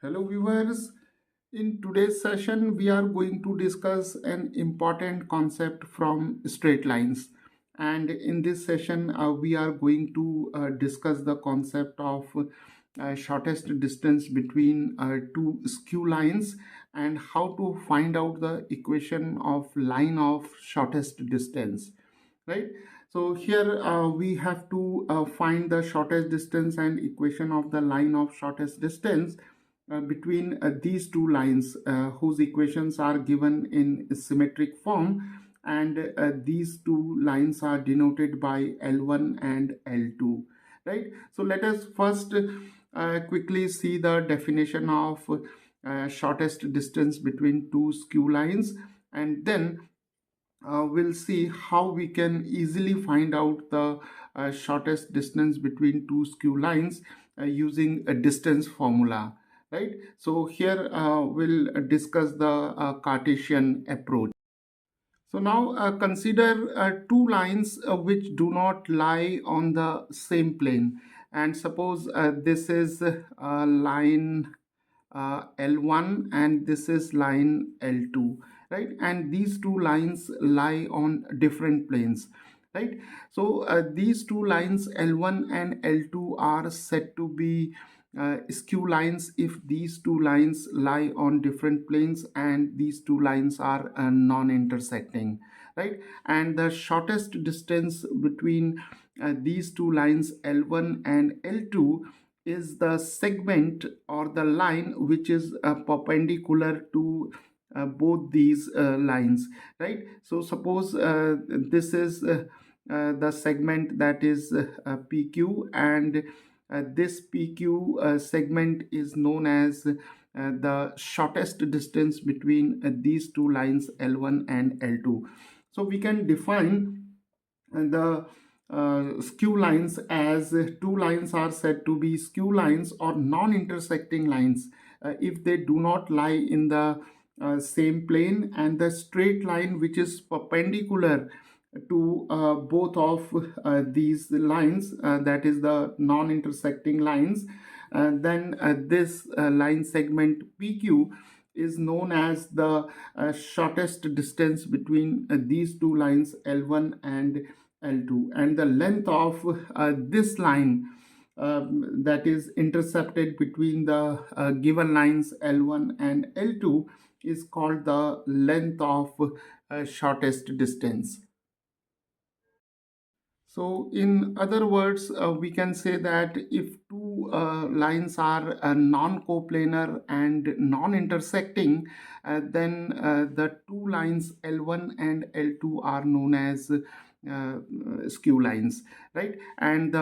Hello, viewers. In today's session, we are going to discuss an important concept from straight lines. And in this session, we are going to discuss the concept of shortest distance between two skew lines and how to find out the equation of line of shortest distance, right? So here we have to find the shortest distance and equation of the line of shortest distance between these two lines whose equations are given in symmetric form, and these two lines are denoted by L1 and L2, right? So let us first quickly see the definition of shortest distance between two skew lines, and then we'll see how we can easily find out the shortest distance between two skew lines using a distance formula, right? So here we'll discuss the Cartesian approach. So now consider two lines which do not lie on the same plane, and suppose this is line L1 and this is line L2, right? And these two lines lie on different planes, right? So these two lines L1 and L2 are said to be skew lines if these two lines lie on different planes and these two lines are non-intersecting, right? And the shortest distance between these two lines L1 and L2 is the segment or the line which is perpendicular to both these lines, right? So suppose this is the segment that is PQ, and this PQ segment is known as the shortest distance between these two lines L1 and L2. So we can define the skew lines as two lines are said to be skew lines or non-intersecting lines if they do not lie in the same plane, and the straight line which is perpendicular to both of these lines, that is the non-intersecting lines, then this line segment PQ is known as the shortest distance between these two lines L1 and L2, and the length of this line that is intercepted between the given lines L1 and L2 is called the length of shortest distance. So in other words, we can say that if two lines are non-coplanar and non-intersecting, then the two lines L1 and L2 are known as skew lines, right? And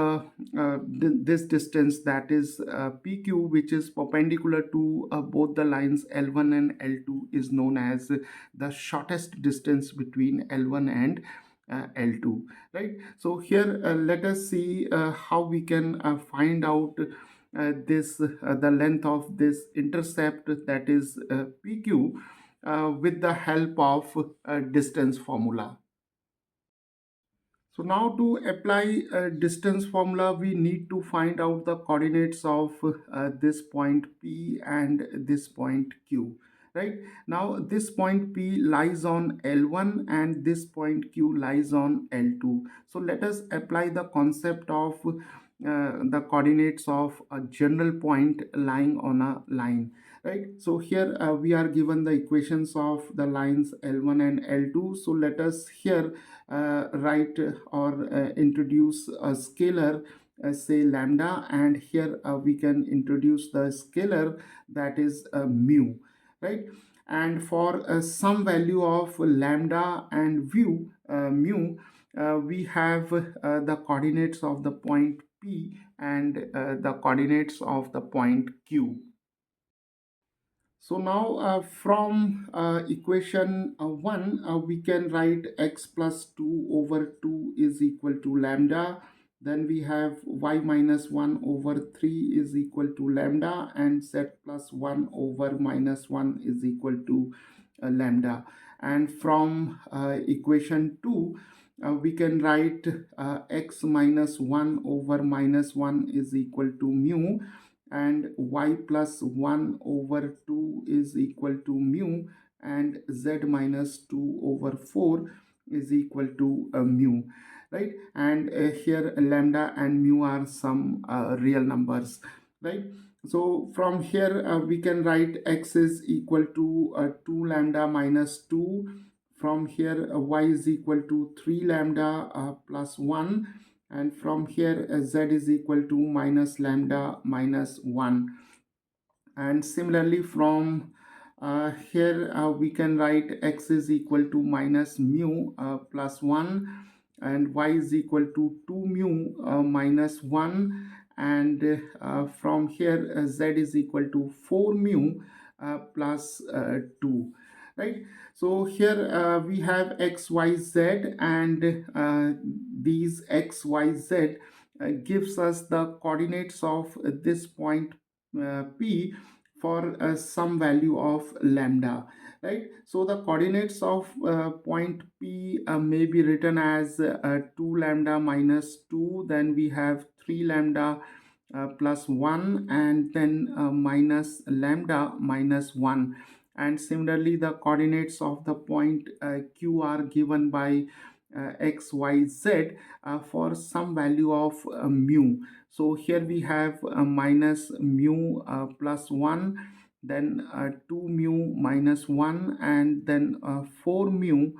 this distance, that is PQ, which is perpendicular to both the lines L1 and L2, is known as the shortest distance between L1 and L2, right? So here let us see how we can find out this the length of this intercept, that is PQ, with the help of distance formula. So now to apply a distance formula, we need to find out the coordinates of this point P and this point Q. Right now, this point P lies on L1 and this point Q lies on L2. So let us apply the concept of the coordinates of a general point lying on a line, right? So here we are given the equations of the lines L1 and L2. So let us here write or introduce a scalar, say lambda, and here we can introduce the scalar that is mu, right? And for some value of lambda and mu, we have the coordinates of the point P and the coordinates of the point Q. So now from equation 1, we can write x plus 2 over 2 is equal to lambda. Then we have y minus 1 over 3 is equal to lambda, and z plus 1 over minus 1 is equal to lambda. And from equation 2, we can write x minus 1 over minus 1 is equal to mu, and y plus 1 over 2 is equal to mu, and z minus 2 over 4 is equal to mu, right? And here lambda and mu are some real numbers, right? So from here we can write x is equal to 2 lambda minus 2. From here y is equal to 3 lambda plus 1, and from here z is equal to minus lambda minus 1. And similarly from here we can write x is equal to minus mu plus 1, and y is equal to 2 mu minus 1, and from here z is equal to 4 mu plus 2, right? So here we have x y z, and these x y z gives us the coordinates of this point P for some value of lambda, right? So the coordinates of point P may be written as 2 lambda minus 2, then we have 3 lambda plus 1, and then minus lambda minus 1. And similarly the coordinates of the point Q are given by x y z for some value of mu. So here we have minus mu plus 1, then 2 mu minus 1, and then 4 mu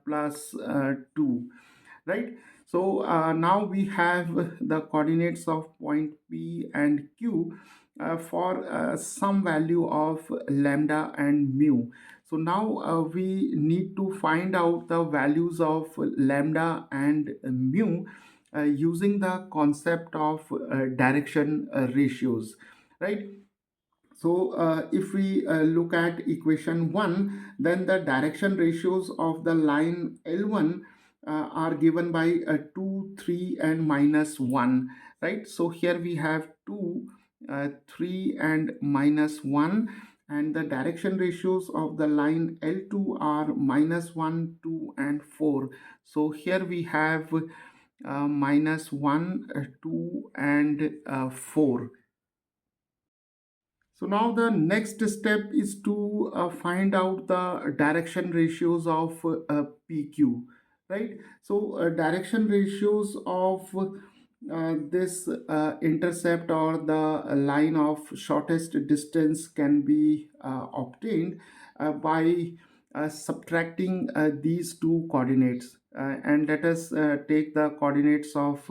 plus 2, right? So now we have the coordinates of point P and Q for some value of lambda and mu. So now we need to find out the values of lambda and mu using the concept of direction ratios, right? So if we look at equation 1, then the direction ratios of the line L1 are given by 2, 3 and minus 1, right? So here we have 2, 3 and minus 1, and the direction ratios of the line L2 are minus 1, 2 and 4. So here we have minus 1, 2 and 4. So now the next step is to find out the direction ratios of PQ, right? So direction ratios of this intercept or the line of shortest distance can be obtained by subtracting these two coordinates. And let us take the coordinates of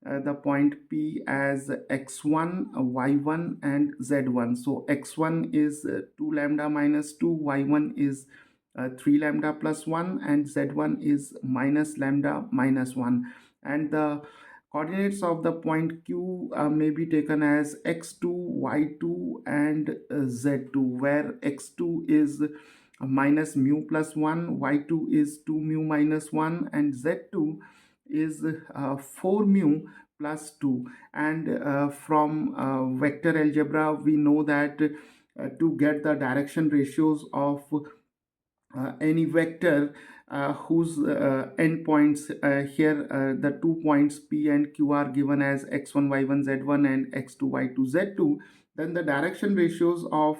the point P as x1, y1 and z1. So x1 is 2 lambda minus 2, y1 is 3 lambda plus 1, and z1 is minus lambda minus 1. And the coordinates of the point Q may be taken as x2, y2 and z2, where x2 is minus mu plus 1, y2 is 2 mu minus 1, and z2 is 4 mu plus 2. And from vector algebra we know that to get the direction ratios of any vector whose endpoints here the 2 points P and Q are given as x1 y1 z1 and x2 y2 z2, then the direction ratios of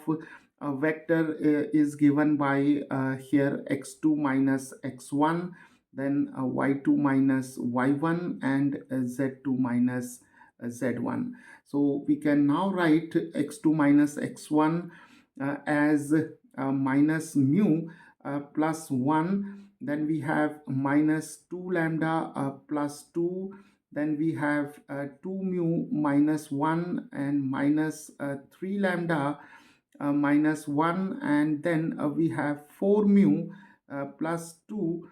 a vector is given by here x2 minus x1, then y2 minus y1 and z2 minus z1. So we can now write x2 minus x1 as minus mu plus 1, then we have minus 2 lambda plus 2, then we have 2 mu minus 1 and minus 3 lambda minus 1, and then we have 4 mu plus 2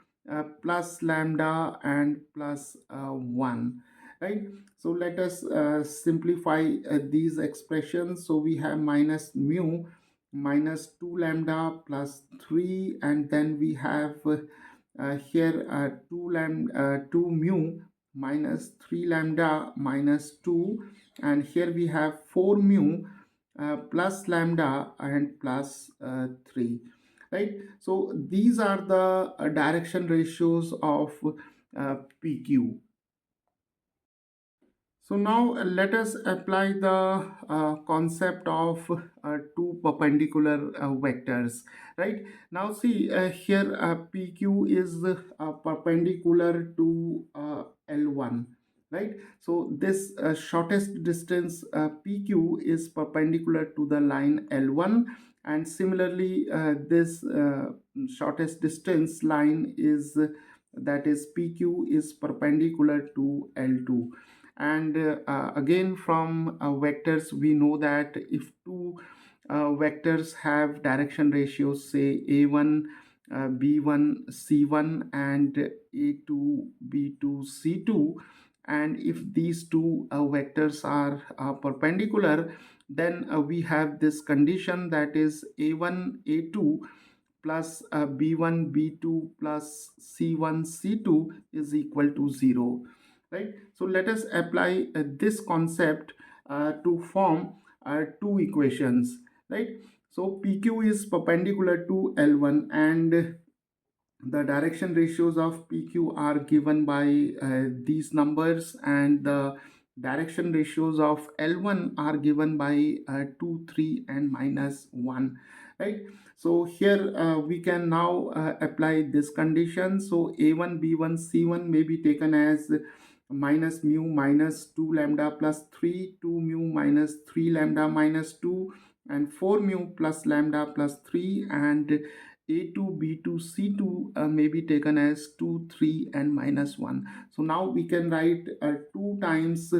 plus lambda and plus 1, right? So let us simplify these expressions. So we have minus mu minus 2 lambda plus 3, and then we have here 2 mu minus 3 lambda minus 2, and here we have 4 mu plus lambda and plus 3, right? So these are the direction ratios of PQ. So now let us apply the concept of two perpendicular vectors, right? Now see here PQ is perpendicular to L1, right? So this shortest distance PQ is perpendicular to the line L1, and similarly this shortest distance line is that is PQ is perpendicular to L2. And again from vectors we know that if two vectors have direction ratios, say a1 b1 c1 and a2 b2 c2, and if these two vectors are perpendicular, then we have this condition, that is a1 a2 plus b1 b2 plus c1 c2 is equal to 0, right? So let us apply this concept to form two equations, right? So PQ is perpendicular to L1, and the direction ratios of PQ are given by these numbers, and the direction ratios of L1 are given by 2, 3 and -1, right? So here we can now apply this condition. So A1 B1 C1 may be taken as minus mu minus 2 lambda plus 3, 2 mu minus 3 lambda minus 2, and 4 mu plus lambda plus 3, and a2 b2 c2 may be taken as 2, 3 and -1. So now we can write 2 times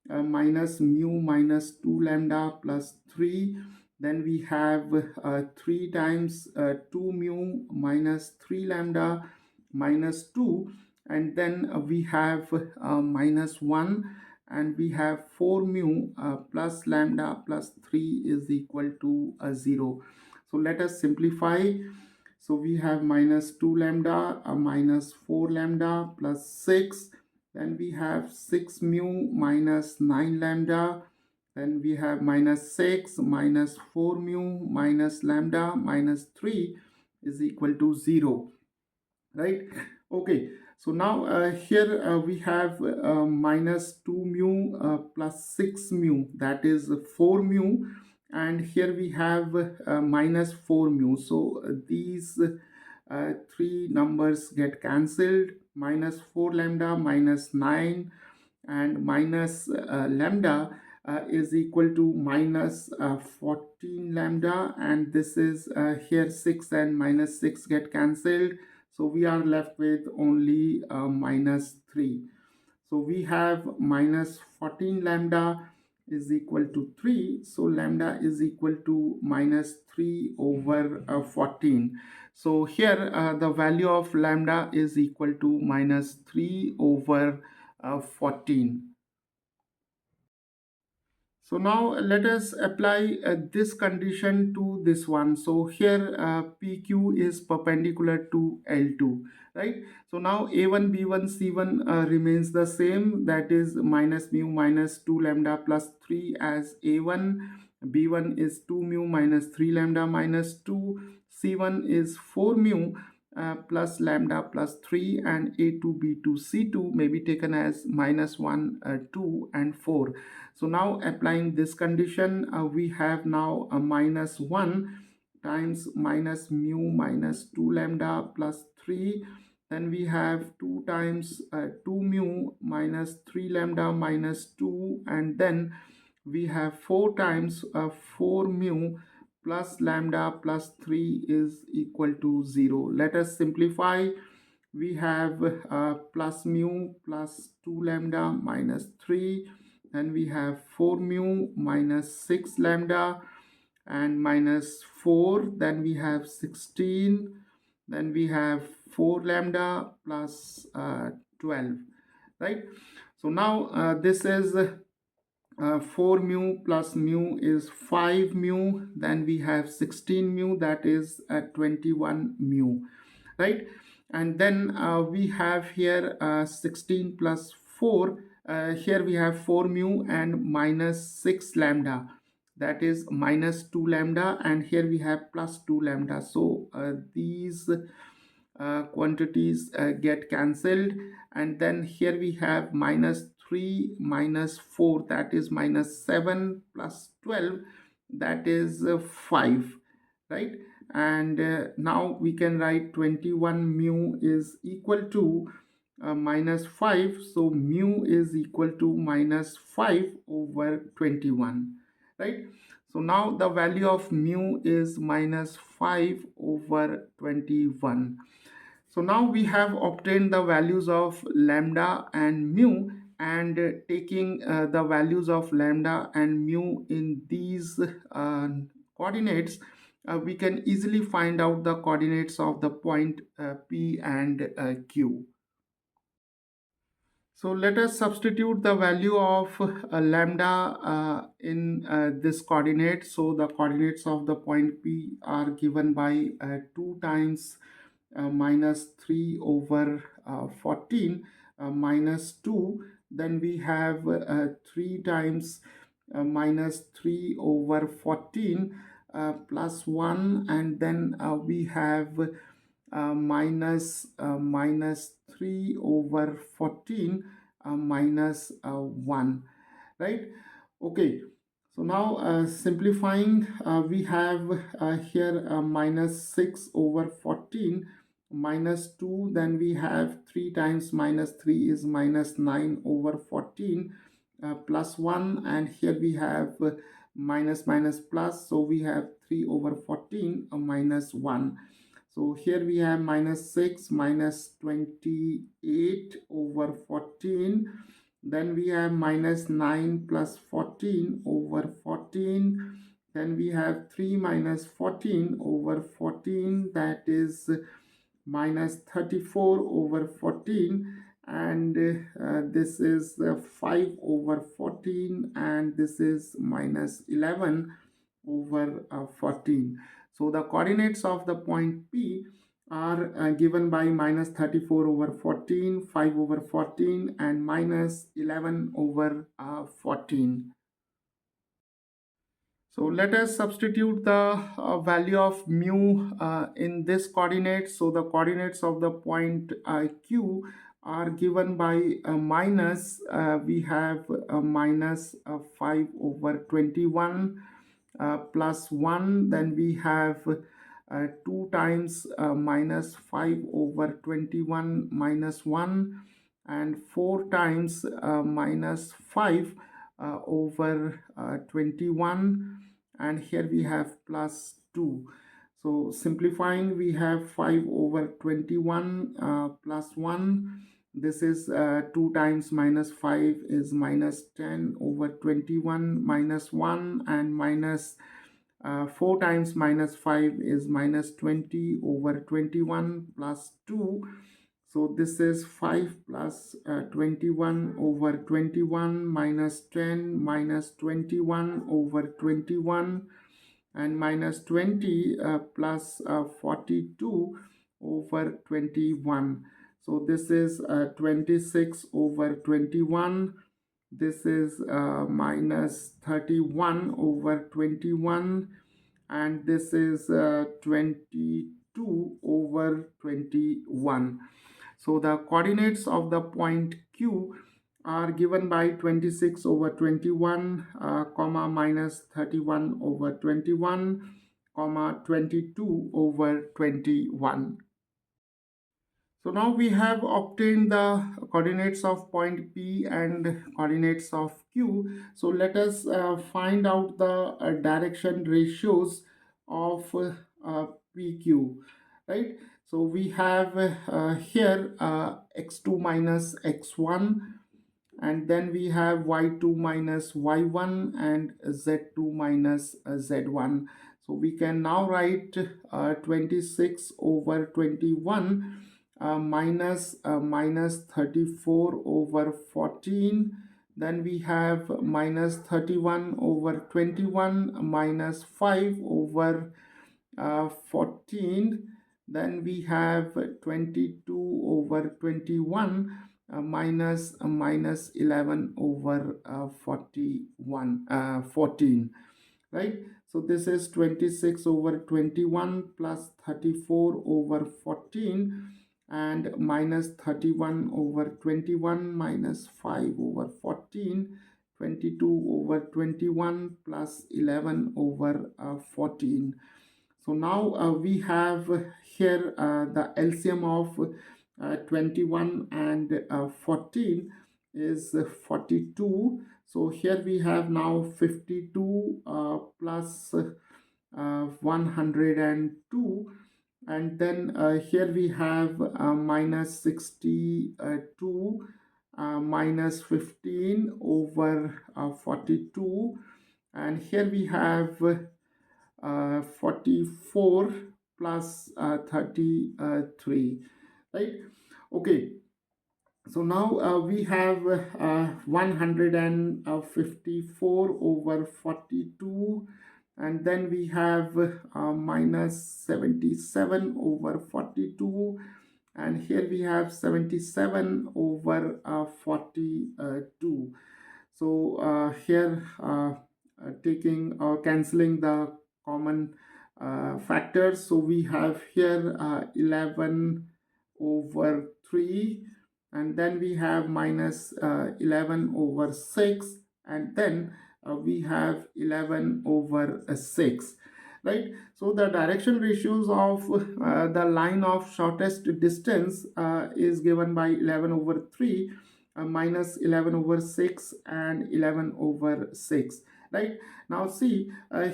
minus mu minus 2 lambda plus 3. Then we have 3 times 2 mu minus 3 lambda minus 2, and then we have -1, and we have 4 mu plus lambda plus 3 is equal to 0. So let us simplify. So we have minus 2 lambda minus 4 lambda plus 6. Then we have 6 mu minus 9 lambda. Then we have minus 6 minus 4 mu minus lambda minus 3 is equal to 0, right? Okay, so now here we have minus 2 mu plus 6 mu, that is 4 mu, and here we have minus 4 mu. So these three numbers get cancelled. Minus 4 lambda minus 9 and minus lambda is equal to minus 14 lambda, and this is here 6 and minus 6 get cancelled, so we are left with only -3. So we have minus 14 lambda is equal to 3. So lambda is equal to -3 over 14. So here the value of lambda is equal to -3 over 14. So now let us apply this condition to this one. So here PQ is perpendicular to L2, right? So now A1, B1, C1 remains the same, that is minus mu minus 2 lambda plus 3 as A1, B1 is 2 mu minus 3 lambda minus 2, C1 is 4 mu plus lambda plus 3, and A2, B2, C2 may be taken as -1, 2 and 4. So now applying this condition, we have now a -1 times minus mu minus 2 lambda plus 3. Then we have 2 times 2 mu minus 3 lambda minus 2, and then we have 4 times 4 mu plus lambda plus 3 is equal to 0. Let us simplify. We have plus mu plus 2 lambda minus 3, and we have 4 mu minus 6 lambda and minus 4. Then we have 16. Then we have 4 lambda plus 12, right? So now this is 4 mu plus mu is 5 mu. Then we have 16 mu, that is 21 mu, right? And then we have here 16 plus 4. Here we have 4 mu and minus 6 lambda, that is minus 2 lambda, and here we have plus 2 lambda. So these quantities get cancelled, and then here we have minus 3 minus 4, that is minus 7, plus 12, that is 5, right? And now we can write 21 mu is equal to minus 5. So mu is equal to minus 5 over 21, right? So now the value of mu is minus 5 over 21. So now we have obtained the values of lambda and mu, and taking the values of lambda and mu in these coordinates, we can easily find out the coordinates of the point P and Q. So let us substitute the value of lambda in this coordinate. So the coordinates of the point P are given by 2 times minus 3 over 14 minus 2. Then we have 3 times minus 3 over 14 plus 1, and then we have minus 3 over 14 minus 1, right? Okay, so now simplifying, we have here minus 6 over 14 minus 2, then we have 3 times minus 3 is minus 9 over 14 plus 1, and here we have minus minus plus, so we have 3 over 14 minus 1. So here we have minus 6 minus 28 over 14. Then we have minus 9 plus 14 over 14. Then we have 3 minus 14 over 14, that is minus 34 over 14, and this is 5 over 14, and this is minus 11 over 14. So the coordinates of the point P are given by minus 34 over 14, 5 over 14, and minus 11 over 14. So let us substitute the value of mu in this coordinate. So the coordinates of the point Q are given by minus, we have minus 5 over 21 plus 1. Then we have 2 times minus 5 over 21 minus 1, and 4 times minus 5 over 21, and here we have plus 2. So simplifying, we have 5 over 21 plus 1. This is 2 times minus 5 is minus 10 over 21 minus 1, and minus 4 times minus 5 is minus 20 over 21 plus 2. So this is 5 plus 21 over 21 minus 10 minus 21 over 21, and minus 20 plus 42 over 21. So this is 26 over 21. This is minus 31 over 21, and this is 22 over 21. So the coordinates of the point Q are given by 26 over 21, comma minus 31 over 21, comma 22 over 21. So now we have obtained the coordinates of point P and coordinates of Q. So let us find out the direction ratios of PQ, right? So we have here x2 minus x1, and then we have y2 minus y1 and z2 minus z1. So we can now write 26 over 21 minus 34 over 14. Then we have minus 31 over 21 minus 5 over 14. Then we have 22 over 21 minus 11 over 14, right? So this is 26 over 21 plus 34 over 14, and minus 31 over 21 minus 5 over 14, 22 over 21 plus 11 over 14. So now we have here the LCM of 21 and 14 is 42. So here we have now 52 plus 102, and then here we have minus 62 minus 15 over 42, and here we have 44 plus 33, right? Okay, so now we have 154 over 42, and then we have minus 77 over 42, and here we have 77 over 42. So here taking or cancelling the common factors, so we have here 11 over 3, and then we have minus 11 over 6, and then we have 11 over 6, right? So the direction ratios of the line of shortest distance is given by 11 over 3, minus 11 over 6, and 11 over 6, right? Now see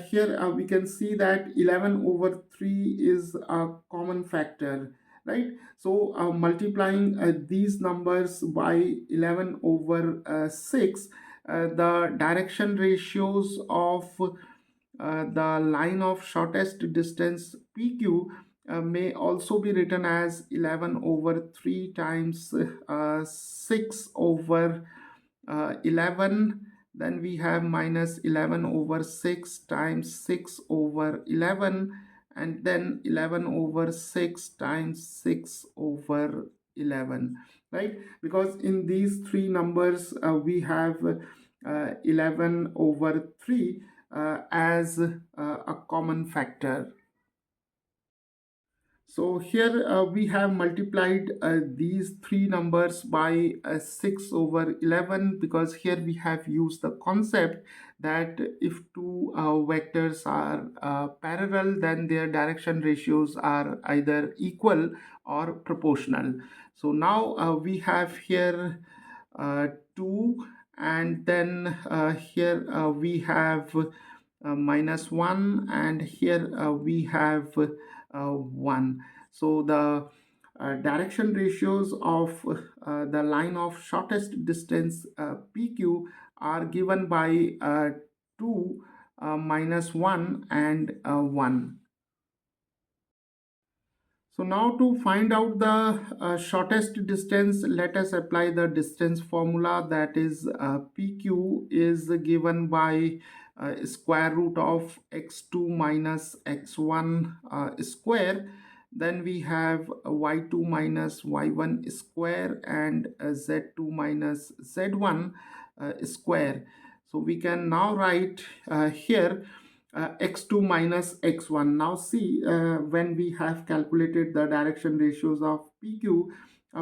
here we can see that 11 over 3 is a common factor, right? So multiplying these numbers by 11 over 6, the direction ratios of the line of shortest distance PQ may also be written as 11 over 3 times 6 over 11. Then we have minus 11 over 6 times 6 over 11, and then 11 over 6 times 6 over 11, right? Because in these three numbers we have 11 over 3 as a common factor. So here we have multiplied these three numbers by 6 over 11, because here we have used the concept that if two vectors are parallel, then their direction ratios are either equal or proportional. So now we have here 2, and then here we have minus 1, and here we have 1. So the direction ratios of the line of shortest distance PQ are given by 2, minus 1, and 1. So now to find out the shortest distance, let us apply the distance formula, that is PQ is given by square root of x2 minus x1 square. Then we have y2 minus y1 square, and z2 minus z1 square. So we can now write here x2 minus x1. Now see, when we have calculated the direction ratios of PQ,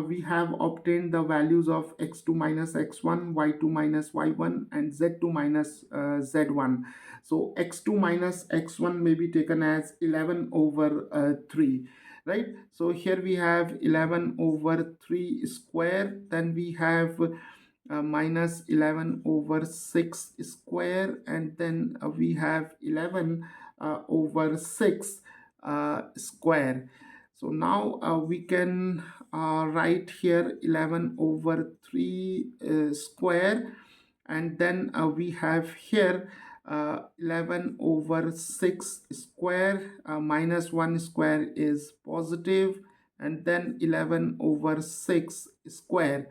we have obtained the values of x2 minus x1, y2 minus y1, and z2 minus z1. So x2 minus x1 may be taken as 11 over 3, right? So here we have 11 over 3 square, then we have minus 11 over 6 square, and then we have 11 over 6 square. So now we can write here 11 over 3 square, and then we have here 11 over 6 square, minus 1 square is positive, and then 11 over 6 square.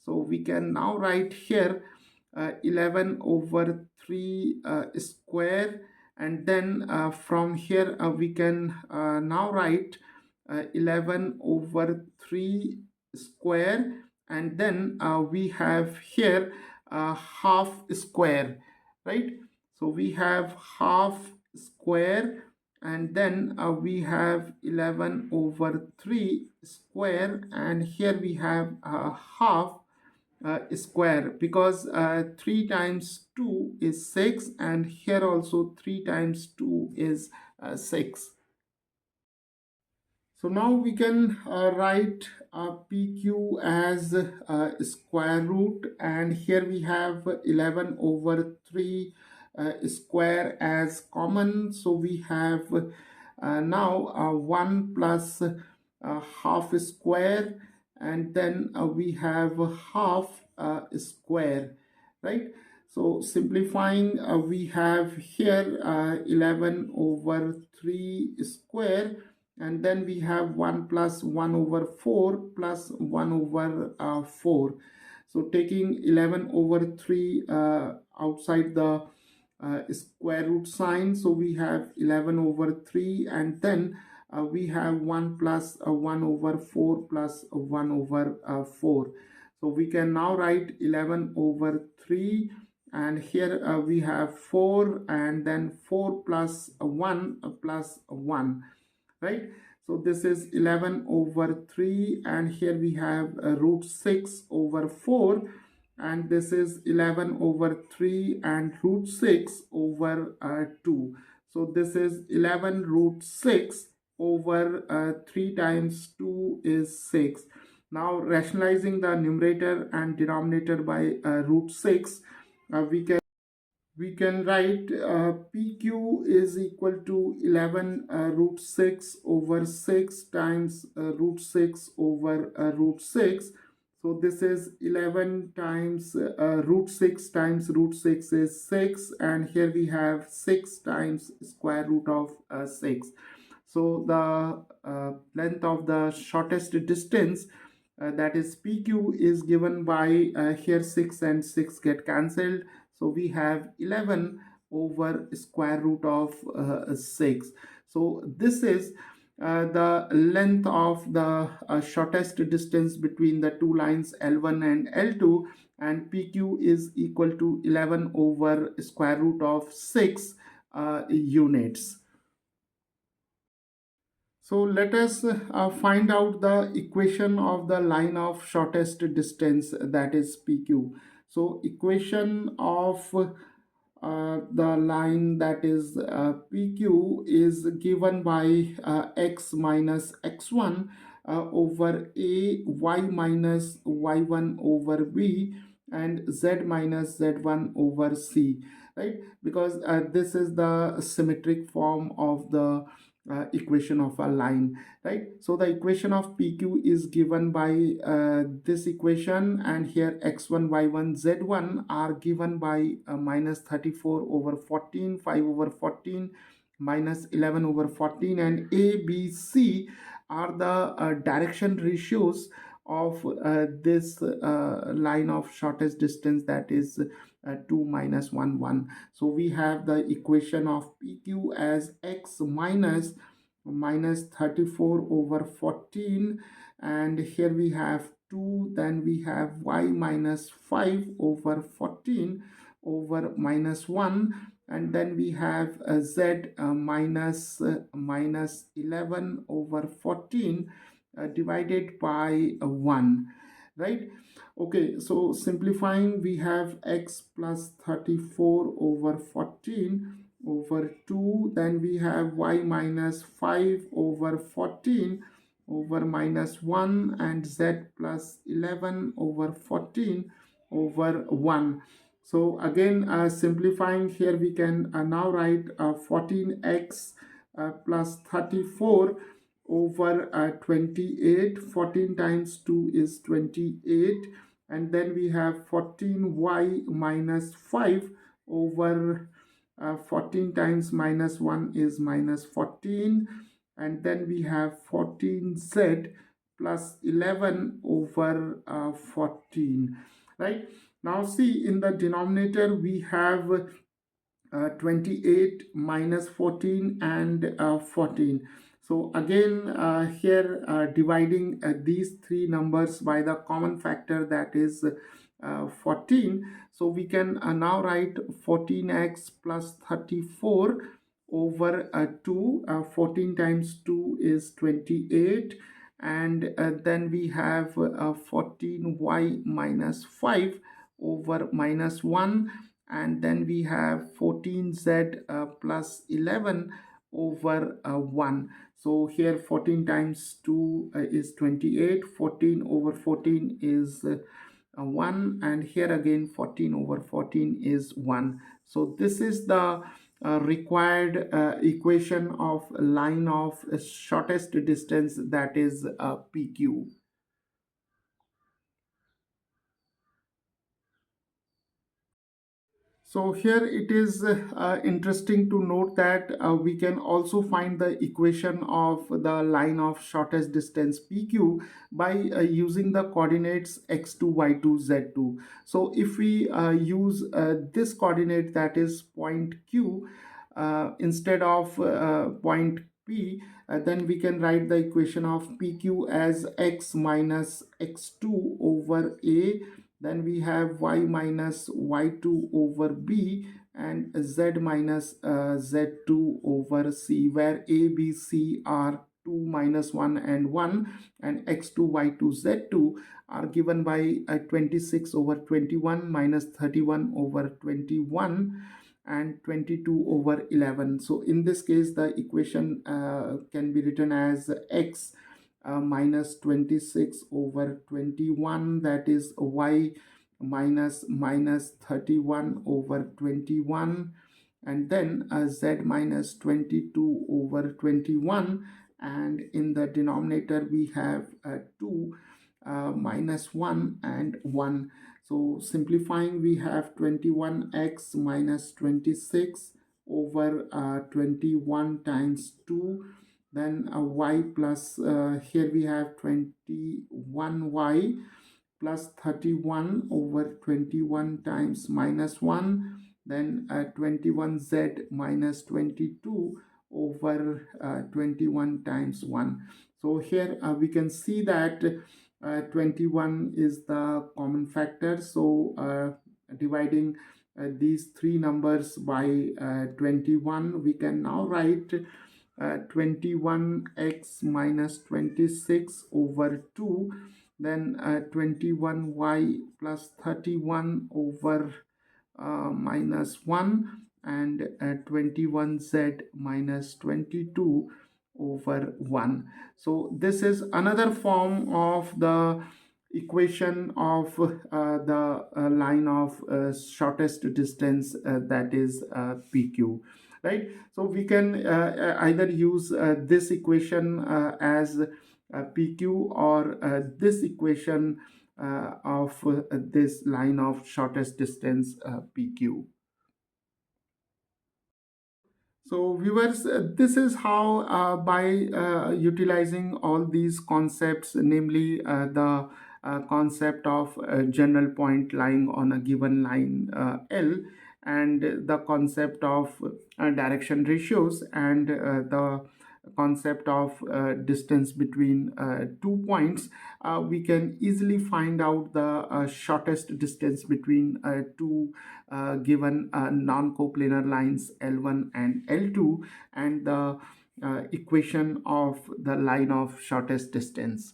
So we can now write here 11 over 3 square, and then from here we can now write 11 over 3 square, and then we have here half square, right? So we have half square, and then we have 11 over 3 square, and here we have half square, because 3 times 2 is 6, and here also 3 times 2 is 6. So now we can write PQ as square root, and here we have 11 over 3 square as common. So we have now 1 plus half square, and then we have half square, right? So simplifying, we have here 11 over 3 square, and then we have 1 plus 1 over 4 plus 1 over 4. So taking 11 over 3 outside the square root sign, so we have 11 over 3, and then we have 1 plus 1 over 4 plus 1 over 4. So we can now write 11 over 3, and here we have 4, and then 4 plus 1 plus 1, right? So this is 11 over 3, and here we have root 6 over 4, and this is 11 over 3 and root 6 over 2. So this is 11 root 6 over 3 times 2 is 6. Now rationalizing the numerator and denominator by root 6, we can write PQ is equal to 11 root 6 over 6 times root 6 over root 6. So this is 11 times root 6 times root 6 is 6, and here we have 6 times square root of 6. So the length of the shortest distance, that is PQ, is given by here 6 and 6 get cancelled. So we have 11 over square root of 6. So this is the length of the shortest distance between the two lines L1 and L2, and PQ is equal to 11 over square root of 6 units. So let us find out the equation of the line of shortest distance, that is PQ. So equation of the line, that is PQ, is given by x minus x1 over a, y minus y1 over b, and z minus z1 over c, right? Because this is the symmetric form of the equation of a line, right? So the equation of PQ is given by this equation, and here x1 y1 z1 are given by minus 34 over 14, 5 over 14, minus 11 over 14, and a, b, c are the direction ratios of this line of shortest distance, that is 2 minus 1 1. So we have the equation of PQ as x minus 34 over 14, and here we have 2, then we have y minus 5 over 14 over minus 1, and then we have z minus 11 over 14 divided by 1, right? Okay, so simplifying, we have x plus 34 over 14 over 2, then we have y minus 5 over 14 over minus 1, and z plus 11 over 14 over 1. So again, simplifying, here we can now write 14x plus 34 over 28. 14 times 2 is 28, and then we have 14y minus 5 over 14 times minus 1 is minus 14, and then we have 14z plus 11 over 14, right? Now see, in the denominator we have 28 minus 14 and 14. So again here dividing these three numbers by the common factor, that is 14. So we can now write 14x plus 34 over 2. 14 times 2 is 28, and then we have 14y minus 5 over minus 1, and then we have 14z plus 11 over 1. So here 14 times 2 is 28, 14 over 14 is 1, and here again 14 over 14 is 1. So this is the required equation of line of shortest distance, that is PQ. So here it is interesting to note that we can also find the equation of the line of shortest distance PQ by using the coordinates x2, y2, z2. So if we use this coordinate, that is point Q, instead of point P, then we can write the equation of PQ as x minus x2 over A, then we have y minus y2 over b, and z minus z2 over c, where a, b, c are 2, minus 1 and 1, and x2, y2, z2 are given by 26 over 21 minus 31 over 21 and 22 over 11. So in this case the equation can be written as x minus 26 over 21, that is y minus 31 over 21, and then z minus 22 over 21, and in the denominator we have 2 minus 1 and 1. So simplifying, we have 21x minus 26 over 21 times 2, then y plus here we have 21y plus 31 over 21 times minus 1, then 21z minus 22 over 21 times 1. So here we can see that 21 is the common factor. So dividing these three numbers by 21, we can now write 21x minus 26 over 2, then 21y plus 31 over minus 1, and 21z minus 22 over 1. So this is another form of the equation of the line of shortest distance, that is PQ, right? So we can either use this equation as PQ, or this equation of this line of shortest distance PQ. So viewers, this is how by utilizing all these concepts, namely the concept of a general point lying on a given line L, and the concept of direction ratios, and the concept of distance between two points, we can easily find out the shortest distance between two given non-coplanar lines L1 and L2, and the equation of the line of shortest distance.